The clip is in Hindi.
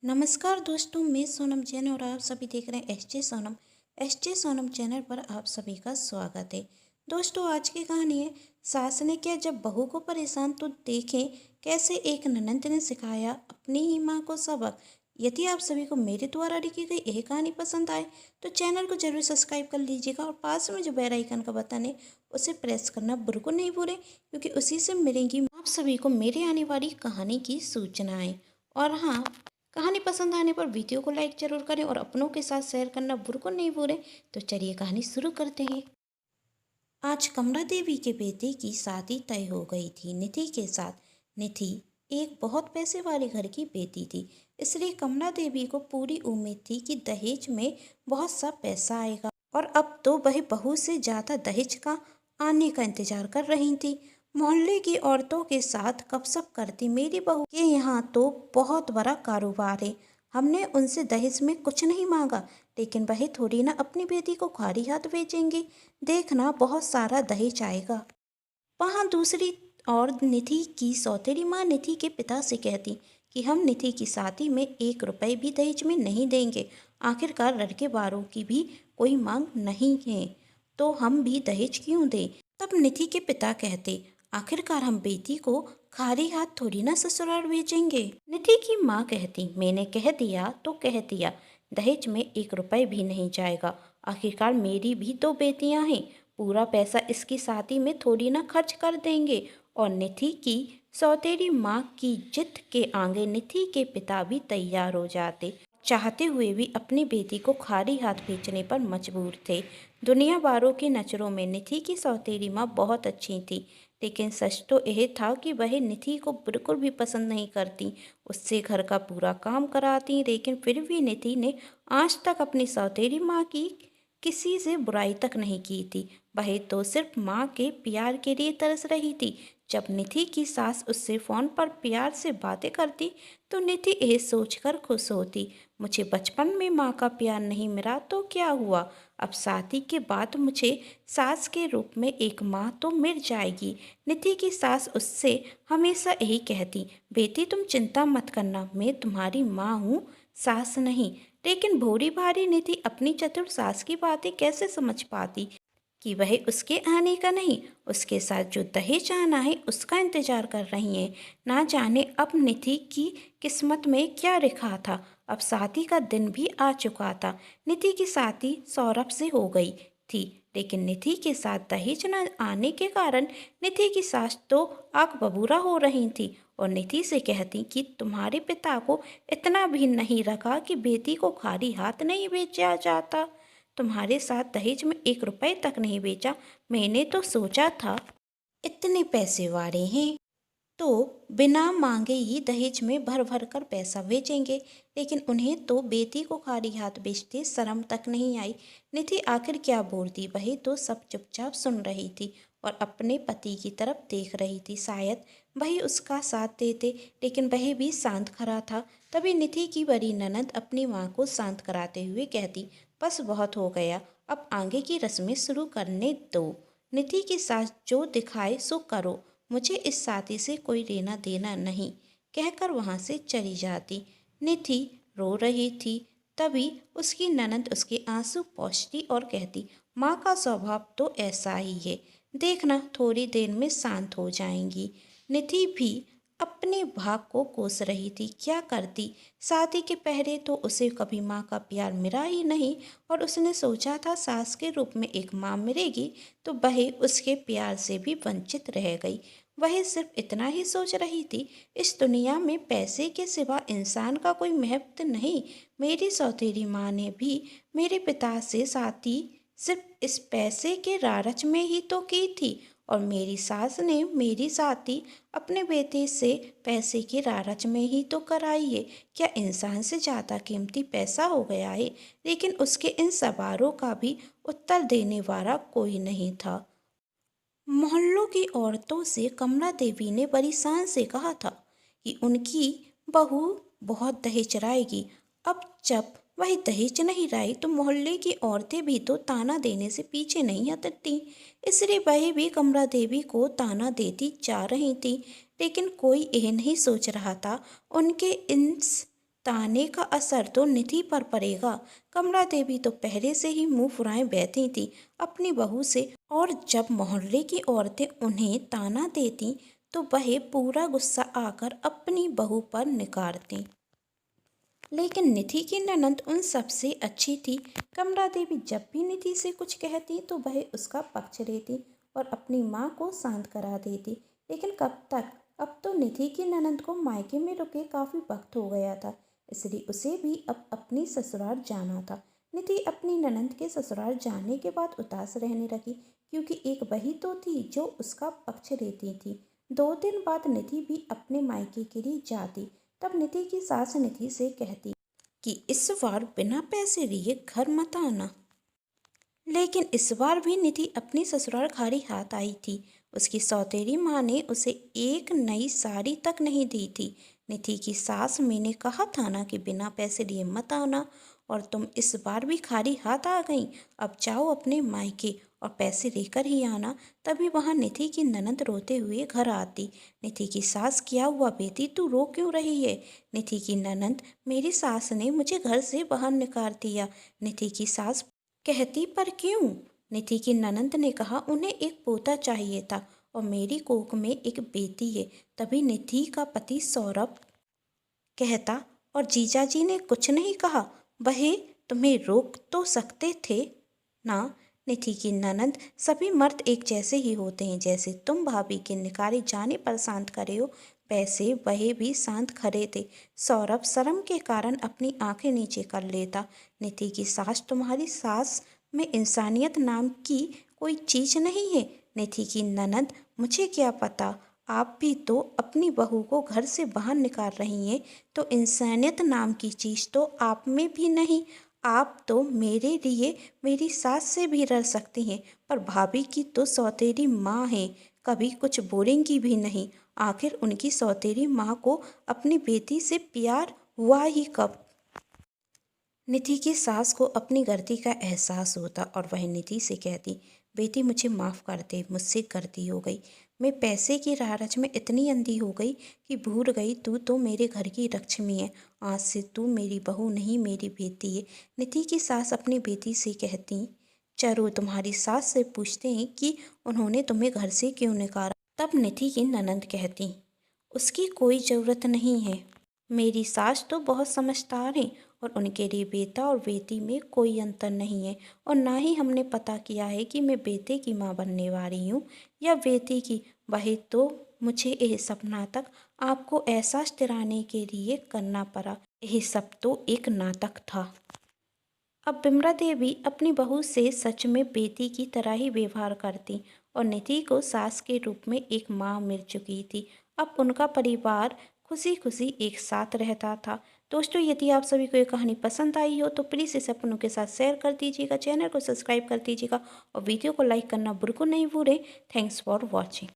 नमस्कार दोस्तों, मैं सोनम जैन और आप सभी देख रहे हैं एस जे सोनम चैनल पर आप सभी का स्वागत है। दोस्तों, आज की कहानी है सास ने किया जब बहू को परेशान। तो देखें कैसे एक ननंद ने सिखाया अपनी ही माँ को सबक। यदि आप सभी को मेरे द्वारा लिखी गई यह कहानी पसंद आए तो चैनल को जरूर सब्सक्राइब कर लीजिएगा और पास में जो बेल आइकन का बटन है उसे प्रेस करना बिल्कुल नहीं भूलें, क्योंकि उसी से मिलेंगी आप सभी को मेरे आने वाली कहानी की सूचनाएं। और हाँ, कहानी पसंद आने पर वीडियो को लाइक जरूर करें और अपनों के साथ शेयर करना बिल्कुल नहीं भूलें। तो चलिए कहानी शुरू करते हैं। आज कमला देवी के बेटे की शादी तय हो गई थी निधि के साथ। निधि एक बहुत पैसे वाले घर की बेटी थी, इसलिए कमला देवी को पूरी उम्मीद थी कि दहेज में बहुत सा पैसा आएगा। और अब तो वह बहू से ज़्यादा दहेज का आने का इंतजार कर रही थी। मोहल्ले की औरतों के साथ गपशप करती, मेरी बहू के यहाँ तो बहुत बड़ा कारोबार है, हमने उनसे दहेज में कुछ नहीं मांगा, लेकिन वह थोड़ी ना अपनी बेटी को खाली हाथ भेजेंगे। देखना बहुत सारा दहेज आएगा। वहाँ दूसरी ओर निधि की सौतेली माँ निधि के पिता से कहती कि हम निधि की शादी में 1 रुपए भी दहेज में नहीं देंगे। आखिरकार लड़के वालों की भी कोई मांग नहीं है, तो हम भी दहेज क्यों दें। तब निधि के पिता कहते, आखिरकार हम बेटी को खाली हाथ थोड़ी ना ससुराल भेजेंगे। निधि की माँ कहती, मैंने कह दिया तो कह दिया, दहेज में 1 रुपए भी नहीं जाएगा। आखिरकार मेरी भी तो बेटियां हैं, पूरा पैसा इसकी शादी में थोड़ी ना खर्च कर देंगे। और निधि की सौतेली माँ की जिद के आगे निधि के पिता भी तैयार हो जाते, चाहते हुए भी अपनी बेटी को खाली हाथ भेजने पर मजबूर थे। दुनिया वालों की नज़रों में निधि की सौतेली माँ बहुत अच्छी थी, लेकिन सच तो यह था कि वह निधि को बिल्कुल भी पसंद नहीं करती। उससे घर का पूरा काम कराती, लेकिन फिर भी निधि ने आज तक अपनी सौतेली माँ की किसी से बुराई तक नहीं की थी। वह तो सिर्फ माँ के प्यार के लिए तरस रही थी। जब निधि की सास उससे फ़ोन पर प्यार से बातें करती तो निधि यह सोचकर खुश होती, मुझे बचपन में माँ का प्यार नहीं मिला तो क्या हुआ, अब शादी के बाद मुझे सास के रूप में एक माँ तो मिल जाएगी। निधि की सास उससे हमेशा यही कहती, बेटी तुम चिंता मत करना, मैं तुम्हारी माँ हूँ, सास नहीं। लेकिन भोली भाली निधि अपनी चतुर सास की बातें कैसे समझ पाती कि वह उसके आने का नहीं, उसके साथ जो दहेज आना है उसका इंतजार कर रही है। ना जाने अब निधि की किस्मत में क्या लिखा था। अब शादी का दिन भी आ चुका था। निधि की शादी सौरभ से हो गई थी, लेकिन निधि के साथ दहेज न आने के कारण निधि की सास तो आग बबूला हो रही थी और निधि से कहती कि तुम्हारे पिता को इतना भी नहीं रखा कि बेटी को खाली हाथ नहीं भेजा जाता। तुम्हारे साथ दहेज में 1 रुपए तक नहीं बेचा। मैंने तो सोचा था इतने पैसे वाले हैं तो बिना मांगे ही दहेज में भर भर कर पैसा भेजेंगे, लेकिन उन्हें तो बेटी को खाली हाथ बेचते शर्म तक नहीं आई। निधि आखिर क्या बोलती, वही तो सब चुपचाप सुन रही थी और अपने पति की तरफ देख रही थी। शायद वही उसका साथ देते, लेकिन वह भी शांत खड़ा था। तभी निधि की बड़ी ननद अपनी माँ को शांत कराते हुए कहती, बस बहुत हो गया, अब आगे की रस्में शुरू करने दो। निधि की सास जो दिखाए सो करो, मुझे इस शादी से कोई लेना देना नहीं, कहकर वहाँ से चली जाती। निधि रो रही थी, तभी उसकी ननद उसके आंसू पोंछती और कहती, माँ का स्वभाव तो ऐसा ही है, देखना थोड़ी देर में शांत हो जाएंगी। निधि भी अपने भाग को कोस रही थी, क्या करती। शादी के पहले तो उसे कभी माँ का प्यार मिला ही नहीं और उसने सोचा था सास के रूप में एक माँ मिलेगी तो वह उसके प्यार से भी वंचित रह गई। वह सिर्फ इतना ही सोच रही थी, इस दुनिया में पैसे के सिवा इंसान का कोई महत्व नहीं। मेरी सौतेली माँ ने भी मेरे पिता से शादी सिर्फ इस पैसे के लालच में ही तो की थी, और मेरी सास ने मेरी शादी अपने बेटे से पैसे के लालच में ही तो कराई है। क्या इंसान से ज़्यादा कीमती पैसा हो गया है। लेकिन उसके इन सवालों का भी उत्तर देने वाला कोई नहीं था। मोहल्लों की औरतों से कमला देवी ने बड़ी शान से कहा था कि उनकी बहू बहुत दहेज लाएगी। अब जब वह दहेज नहीं लाई तो मोहल्ले की औरतें भी तो ताना देने से पीछे नहीं हटती, इसलिए वह भी कमला देवी को ताना देती जा रही थी। लेकिन कोई यह नहीं सोच रहा था उनके इन ताने का असर तो निधि पर पड़ेगा। कमला देवी तो पहले से ही मुंह फुलाए बैठी थी अपनी बहू से, और जब मोहल्ले की औरतें उन्हें ताना देती तो वह पूरा गुस्सा आकर अपनी बहू पर निकारती। लेकिन निधि की ननद उन सबसे अच्छी थी। कमला देवी जब भी निधि से कुछ कहती तो वह उसका पक्ष लेती और अपनी माँ को शांत करा देती। लेकिन कब तक? अब तो निधि की ननद को मायके में रुके काफ़ी वक्त हो गया था, इसलिए उसे भी अब अपनी ससुराल जाना था। निधि अपनी ननद के ससुराल जाने के बाद उदास रहने लगी, क्योंकि एक वही तो थी जो उसका पक्ष लेती थी। 2 दिन बाद निधि भी अपने मायके के लिए जाती। तब निधि की सास निधि से कहती कि इस बार बिना पैसे लिए घर मत आना। लेकिन इस बार भी निधि अपनी ससुराल खाली हाथ आई थी। उसकी सौतेली माँ ने उसे एक नई साड़ी तक नहीं दी थी। निधि की सास मैंने कहा था ना कि बिना पैसे लिए मत आना, और तुम इस बार भी खाली हाथ आ गई। अब जाओ अपने मायके और पैसे लेकर ही आना। तभी वहाँ निधि की ननद रोते हुए घर आती। निधि की सास, क्या हुआ बेटी, तू रो क्यों रही है? निधि की ननद, मेरी सास ने मुझे घर से बाहर निकाल दिया। निधि की सास कहती, पर क्यों? निधि की ननद ने कहा, उन्हें एक पोता चाहिए था और मेरी कोख में एक बेटी है। तभी निधि का पति सौरभ कहता, और जीजाजी ने कुछ नहीं कहा? वह तुम्हें रोक तो सकते थे ना? निधि की ननद, सभी मर्द एक जैसे ही होते हैं। जैसे तुम भाभी के निकाले जाने पर शांत खड़े हो, वैसे वह भी शांत खड़े थे। सौरभ शर्म के कारण अपनी आंखें नीचे कर लेता। निधि की सास, तुम्हारी सास में इंसानियत नाम की कोई चीज नहीं है। निधि की ननद, मुझे क्या पता, आप भी तो अपनी बहू को घर से बाहर निकाल रही हैं, तो इंसानियत नाम की चीज़ तो आप में भी नहीं। आप तो मेरे लिए मेरी सास से भी रह सकती हैं, पर भाभी की तो सौतेली माँ है, कभी कुछ बोलेंगी भी नहीं। आखिर उनकी सौतेली माँ को अपनी बेटी से प्यार हुआ ही कब? निधि की सास को अपनी गलती का एहसास होता और वह निधि से कहती, बेटी मुझे माफ़ कर दे, मुझसे गलती हो गई। मैं पैसे की लालच में इतनी अंधी हो गई कि भूल गई तू तो मेरे घर की लक्ष्मी है। आज से तू मेरी बहू नहीं, मेरी बेटी है। निधि की सास अपनी बेटी से कहती, चलो तुम्हारी सास से पूछते हैं कि उन्होंने तुम्हें घर से क्यों निकाला। तब निधि की ननद कहती, उसकी कोई ज़रूरत नहीं है। मेरी सास तो बहुत समझदार हैं और उनके लिए बेटा और बेटी में कोई अंतर नहीं है, और ना ही हमने पता किया है कि मैं बेटे की माँ बनने वाली हूँ या बेटी की। वही तो मुझे यह सब नाटक आपको एहसास दिलाने के लिए करना पड़ा। यह सब तो एक नाटक था। अब बिमला देवी अपनी बहू से सच में बेटी की तरह ही व्यवहार करती और निधि को सास के रूप में एक माँ मिल चुकी थी। अब उनका परिवार खुशी खुशी एक साथ रहता था। दोस्तों, यदि आप सभी को ये कहानी पसंद आई हो तो प्लीज़ इसे अपनों के साथ शेयर कर दीजिएगा, चैनल को सब्सक्राइब कर दीजिएगा और वीडियो को लाइक करना बिल्कुल नहीं भूलें। Thanks for watching.